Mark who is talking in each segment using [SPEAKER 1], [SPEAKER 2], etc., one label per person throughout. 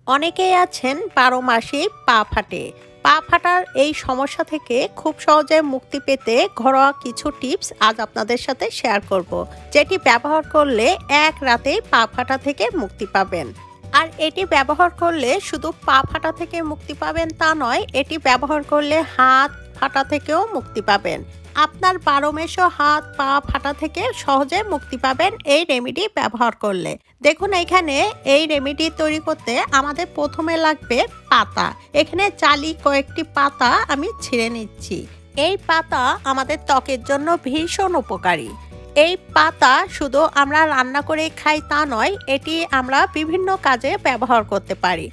[SPEAKER 1] অনেকেই আছেন ১২ মাসেই পা ফাটে। পা ফাটার এই সমস্যা থেকে খুব সহজে মুক্তি পেতে ঘরোয়া কিছু টিপস আজ আপনাদের সাথে শেয়ার করব, যেটি ব্যবহার করলে এক রাতেই পা ফাটা থেকে মুক্তি পাবেন। আর এটি ব্যবহার করলে শুধু পা ফাটা থেকে মুক্তি পাবেন তা নয়, এটি ব্যবহার করলে হাত ফাটা থেকেও মুক্তি পাবেন। আপনার ১২ মাসেও হাত পা ফাটা থেকে সহজে মুক্তি পাবেন এই রেমেডি ব্যবহার করলে। দেখুন, এখানে এই রেমেডি তৈরি করতে আমাদের প্রথমে লাগবে পাতা। এখানে জালি কয়েকটি পাতা আমি ছিঁড়ে নিচ্ছি। এই পাতা আমাদের ত্বকের জন্য ভীষণ উপকারী। এই পাতা শুধু আমরা রান্না করে খাই তা নয়, এটি আমরা বিভিন্ন কাজে ব্যবহার করতে পারি।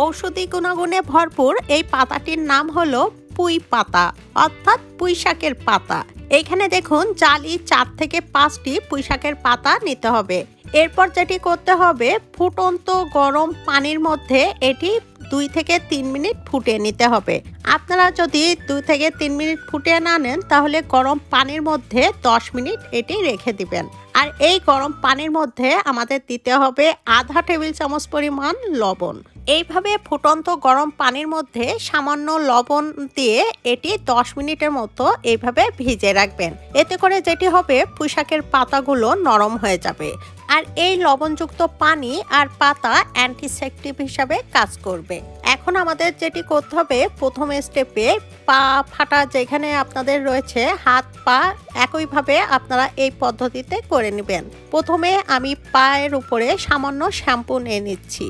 [SPEAKER 1] ঔষধি গুণাগুণে ভরপুর এই পাতাটির নাম হলো পুঁই পাতা, অর্থাৎ পুঁই শাকের পাতা। এইখানে দেখুন, জালি ৪ থেকে ৫টি পুঁই শাকের পাতা নিতে হবে। এরপর যেটি করতে হবে, ফুটন্ত গরম পানির মধ্যে এটি ২ থেকে ৩ মিনিট ফুটিয়ে নিতে হবে। আপনারা যদি ২ থেকে ৩ মিনিট ফুটিয়ে না নেন, তাহলে গরম পানির মধ্যে ১০ মিনিট এটি রেখে দিবেন। আর এই গরম পানির মধ্যে আমাদের দিতে হবে আধা টেবিল চামচ পরিমাণ লবণ। এইভাবে ফুটন্ত গরম পানির মধ্যে সামান্য লবণ দিয়ে এটি ১০ মিনিটের মতো এইভাবে ভিজে রাখবেন। এতে করে যেটি হবে, পুঁই শাকের পাতাগুলো নরম হয়ে যাবে। আর এই লবণযুক্ত পানি আর পাতা অ্যান্টিসেপটিক হিসাবে কাজ করবে। এখন আমাদের যেটি করতে হবে, প্রথম স্টেপে পা ফাটা যেখানে আপনাদের রয়েছে হাত পা, একইভাবে আপনারা এই পদ্ধতিতে করে নেবেন। প্রথমে আমি পায়ের উপরে সামান্য শ্যাম্পু নিয়ে নিচ্ছি।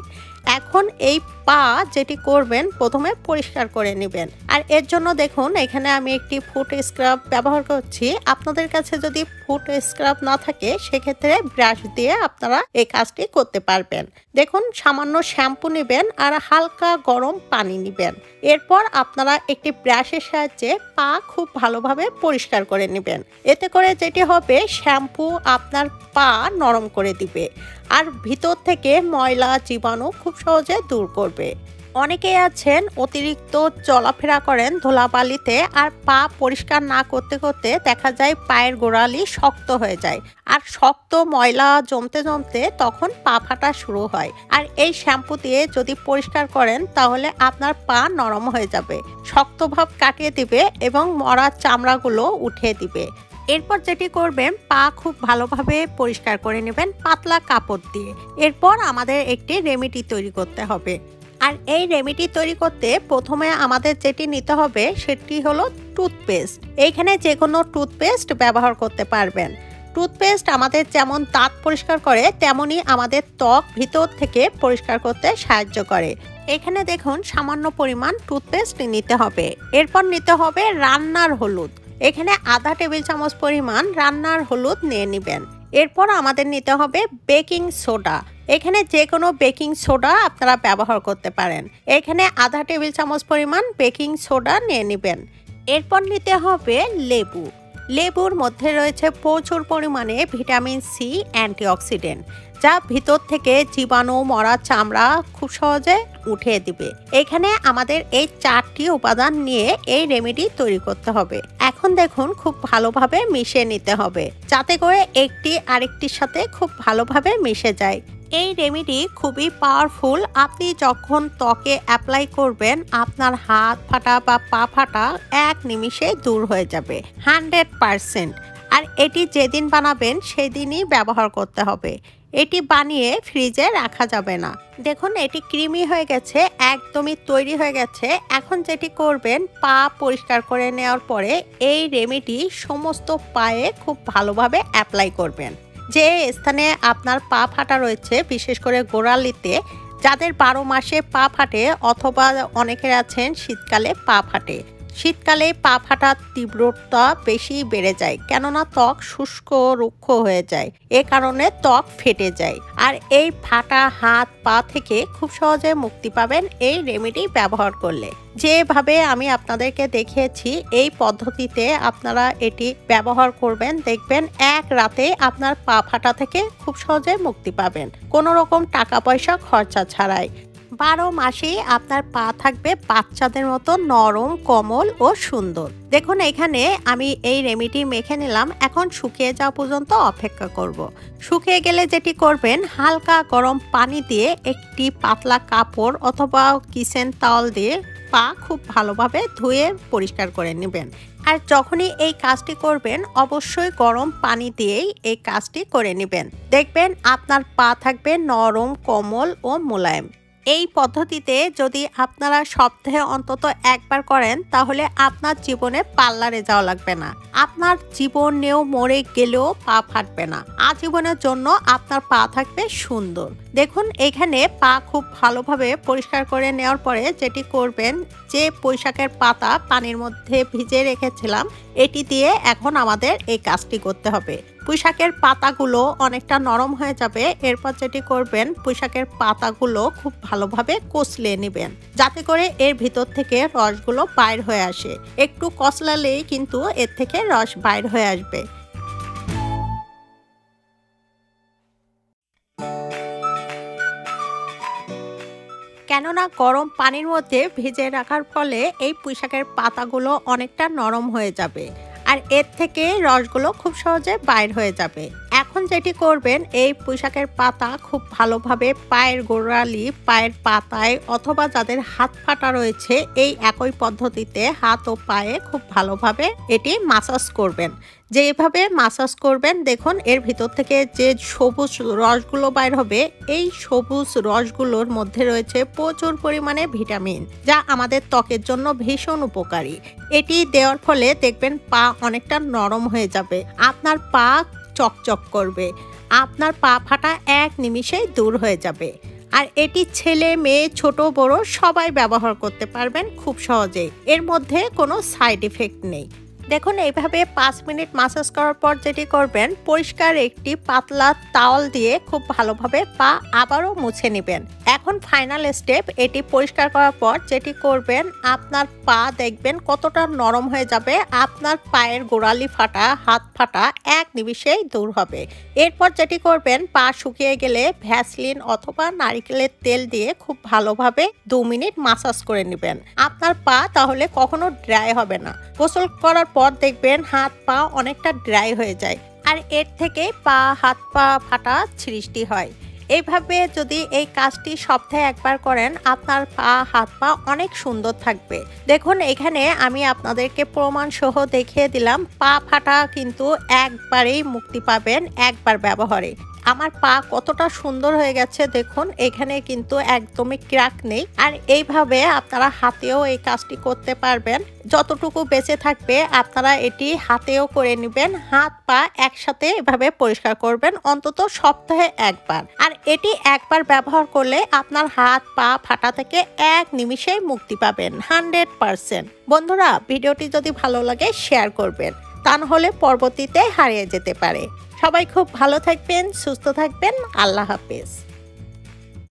[SPEAKER 1] এখন এই পা যেটি করবেন, প্রথমে পরিষ্কার করে নেবেন। আর এর জন্য দেখুন, এখানে আমি একটি ফুট স্ক্রাব ব্যবহার করছি। আপনাদের কাছে যদি ফুট স্ক্রাব না থাকে, সেক্ষেত্রে ব্রাশ দিয়ে আপনারা এই কাজটি করতে পারবেন। দেখুন, সামান্য শ্যাম্পু নেবেন আর হালকা গরম পানি নেবেন। এরপর আপনারা একটি ব্রাশের সাহায্যে পা খুব ভালোভাবে পরিষ্কার করে নেবেন। এতে করে যেটি হবে, শ্যাম্পু আপনার পা নরম করে দিবে আর ভিতর থেকে ময়লা জীবাণু খুব সহজে দূর করবে। অনেকেই আছেন অতিরিক্ত চলাফেরা করেন ধুলাবালিতে, আর পা পরিষ্কার না করতে করতে দেখা যায় পায়ের গোড়ালি শক্ত হয়ে যায়, আর শক্ত ময়লা জমতে জমতে তখন পা ফাটা শুরু হয়। আর এই শ্যাম্পু দিয়ে যদি পরিষ্কার করেন, তাহলে আপনার পা নরম হয়ে যাবে, শক্ত ভাব কাটিয়ে দিবে এবং মরা চামড়াগুলো উঠিয়ে দিবে। এরপর যেটি করবেন, পা খুব ভালোভাবে পরিষ্কার করে নেবেন পাতলা কাপড় দিয়ে। এরপর আমাদের একটি রেমেডি তৈরি করতে হবে। আর এই রেমেডি তৈরি করতে প্রথমে আমাদের যেটি নিতে হবে, সেটি হলো টুথপেস্ট। এইখানে যে কোনো টুথপেস্ট ব্যবহার করতে পারবেন। টুথপেস্ট আমাদের যেমন দাঁত পরিষ্কার করে, তেমনি আমাদের ত্বক ভিতর থেকে পরিষ্কার করতে সাহায্য করে। এখানে দেখুন, সামান্য পরিমাণ টুথপেস্ট নিতে হবে। এরপর নিতে হবে রান্নার হলুদ। এখানে আধা টেবিল চামচ পরিমাণ রান্নার হলুদ নিয়ে নেবেন। এরপর আমাদের নিতে হবে বেকিং সোডা। এখানে যে কোনো বেকিং সোডা আপনারা ব্যবহার করতে পারেন। এখানে আধা টেবিল চামচ পরিমাণ বেকিং সোডা নিয়ে নেবেন। এরপর নিতে হবে লেবু। লেবুর মধ্যে রয়েছে প্রচুর পরিমাণে ভিটামিন সি অ্যান্টিঅক্সিডেন্ট, যা ভিতর থেকে জীবাণু মরা চামড়া খুব সহজে উঠিয়ে দিবে। এখানে আমাদের এই 4টি উপাদান নিয়ে এই রেমেডি তৈরি করতে হবে। এখন দেখুন, খুব ভালোভাবে মিশিয়ে নিতে হবে, যাতে করে একটি আরেকটির সাথে খুব ভালোভাবে মিশে যায়। এই রেমেডি খুবই পাওয়ারফুল। আপনি যখন ত্বকে অ্যাপ্লাই করবেন, আপনার হাত ফাটা বা পা ফাটা 1 নিমিষে দূর হয়ে যাবে 100%। আর এটি যেদিন বানাবেন সেদিনই ব্যবহার করতে হবে। এটি বানিয়ে ফ্রিজে রাখা যাবে না। দেখুন, এটি ক্রিমি হয়ে গেছে, একদমই তৈরি হয়ে গেছে। এখন যেটি করবেন, পা পরিষ্কার করে নেওয়ার পরে এই রেমেডি সমস্ত পায়ে খুব ভালোভাবে অ্যাপ্লাই করবেন। যে স্থানে আপনার পা ফাটা রয়েছে, বিশেষ করে গোড়ালিতে, যাদের 12 মাসে পা ফাটে, অথবা অনেকের আছেন শীতকালে পা ফাটে। শীতকালে পা ফাটার তীব্রতা বেশি বেড়ে যায়, কেননা ত্বক শুষ্ক রুক্ষ হয়ে যায়। এ কারণে ত্বক ফেটে যায়। আর এই ফাটা হাত পা থেকে খুব সহজে মুক্তি পাবেন এই রেমেডি ব্যবহার করলে। যেভাবে আমি আপনাদেরকে দেখিয়েছি, এই পদ্ধতিতে আপনারা এটি ব্যবহার করবেন, দেখবেন এক রাতে আপনার পা ফাটা থেকে খুব সহজে মুক্তি পাবেন, কোনো রকম টাকা পয়সা খরচা ছাড়াই। 12 মাসেই আপনার পা থাকবে বাচ্চাদের মতো নরম, কোমল ও সুন্দর। দেখুন এখানে আমি এই রেমেডি মেখে নিলাম। এখন শুকিয়ে যাওয়া পর্যন্ত অপেক্ষা করব। শুকিয়ে গেলে যেটি করবেন, হালকা গরম পানি দিয়ে একটি পাতলা কাপড় অথবা কিচেন টাওয়াল দিয়ে পা খুব ভালোভাবে ধুয়ে পরিষ্কার করে নেবেন। আর যখনই এই কাজটি করবেন অবশ্যই গরম পানি দিয়েই এই কাজটি করে নেবেন। দেখবেন আপনার পা থাকবে নরম, কোমল ও মোলায়েম। এই পদ্ধতিতে যদি আপনারা সপ্তাহে অন্তত একবার করেন তাহলে আপনার জীবনে পার্লারে যাওয়া লাগবে না। আপনার জীবনেও মরে গেলেও পা ফাটবে না। আজীবনের জন্য আপনার পা থাকবে সুন্দর। দেখুন এখানে পা খুব ভালোভাবে পরিষ্কার করে নেওয়ার পরে যেটি করবেন, যে পুঁইশাকের পাতা পানির মধ্যে ভিজিয়ে রেখেছিলাম এটি দিয়ে এখন আমাদের এই কাজটি করতে হবে। পুঁইশাকের পাতাগুলো অনেকটা নরম হয়ে যাবে। এরপর যেটি করবেন, পুঁইশাকের পাতাগুলো খুব ভালোভাবে কচলে নেবেন যাতে করে এর ভিতর থেকে রসগুলো বাইর হয়ে আসে। একটু কচলালেই কিন্তু এর থেকে রস বাইর হয়ে আসবে। কেননা গরম পানির মধ্যে ভিজিয়ে রাখার ফলে এই পুঁইশাকের পাতাগুলো অনেকটা নরম হয়ে যাবে আর এর থেকে রসগুলো খুব সহজে বাইর হয়ে যাবে। এখন যেটি করবেন, এই পুঁইশাকের পাতা খুব ভালোভাবে পায়ের গোড়ালি, পায়ের পাতায় অথবা যাদের হাত ফাটা রয়েছে এই একই পদ্ধতিতে হাত ও পায়ে খুব ভালোভাবে এটি মাসাজ করবেন। যেভাবে মাসাজ করবেন দেখুন এর ভিতর থেকে যে সবুজ রসগুলো বাইর হবে, এই সবুজ রসগুলোর মধ্যে রয়েছে প্রচুর পরিমাণে ভিটামিন, যা আমাদের ত্বকের জন্য ভীষণ উপকারী। এটি দেওয়ার ফলে দেখবেন পা অনেকটা নরম হয়ে যাবে, আপনার পা চকচক করবে, আপনার পা ফাটা এক নিমিষেই দূর হয়ে যাবে। আর এটি ছেলে মেয়ে ছোট বড় সবাই ব্যবহার করতে পারবেন খুব সহজেই। এর মধ্যে কোনো সাইড ইফেক্ট নেই। দেখুন এইভাবে 5 মিনিট মাসাজ করার পর যেটি করবেন, পরিষ্কার একটি পাতলা টাওয়াল দিয়ে খুব ভালোভাবে পা আবারও মুছে নেবেন। এখন ফাইনাল স্টেপ, এটি পরিষ্কার করার পর যেটি করবেন, আপনার পা দেখবেন কতটা নরম হয়ে যাবে, আপনার পায়ের গোড়ালি ফাটা, হাত ফাটা এক নিমিষেই দূর হবে। এরপর যেটি করবেন, পা শুকিয়ে গেলে ভ্যাসলিন অথবা নারকেলের তেল দিয়ে খুব ভালোভাবে 2 মিনিট মাসাজ করে নেবেন। আপনার পা তাহলে কখনো ড্রাই হবে না। গোসল করার পর দেখবেন হাত পা অনেকটা ড্রাই হয়ে যায় আর এর থেকে পা হাত পা ফাটা সৃষ্টি হয়। এইভাবে যদি এই কাজটি সপ্তাহে একবার করেন আপনার পা হাত পা অনেক সুন্দর থাকবে। দেখুন এখানে আমি আপনাদেরকে প্রমাণ সহ দেখিয়ে দিলাম, পা ফাটা কিন্তু একবারেই মুক্তি পাবেন একবার ব্যবহারে। আমার পা কতটা সুন্দর হয়ে গেছে দেখুন, এখানে কিন্তু একদমই ক্র্যাক নেই। আর এইভাবে আপনারা হাতেও এই কাজটি করতে পারবেন। যতটুকু বেঁচে থাকবে আপনারা এটি হাতেও করে নেবেন, হাত পা একসাথে এভাবে পরিষ্কার করবেন অন্তত সপ্তাহে একবার। আর এটি একবার ব্যবহার করলে আপনার হাত পা ফাটা থেকে এক নিমিষেই মুক্তি পাবেন 100%। বন্ধুরা ভিডিওটি যদি ভালো লাগে শেয়ার করবেন, তা নাহলে পরবর্তীতে হারিয়ে যেতে পারে। সবাই খুব ভালো থাকবেন, সুস্থ থাকবেন। আল্লাহ হাফেজ।